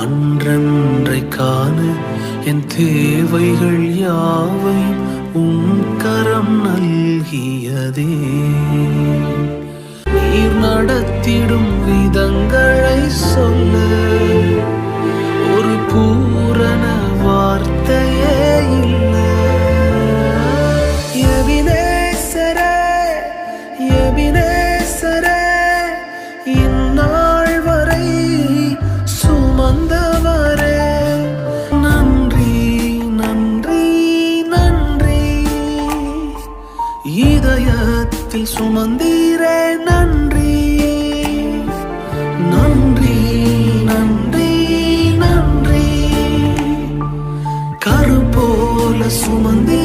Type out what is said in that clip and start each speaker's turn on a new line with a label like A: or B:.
A: அன்றன்றை காண என் தேவைகள் யாவையும் உன் கரம் நல்கியதே. நீர் நடத்திடும் விதங்களை சொல்ல ஒரு பூரண வார்த்தையே இல்லை. எபினேசரே, எபினேசரே, இந்நாள் வரை சுமந்தவரே, நன்றி நன்றி நன்றி. இதயத்தில் சுமந்தீரே, நன்றி நன்றி நன்றி நன்றி. கரு போல சுமந்தீரே,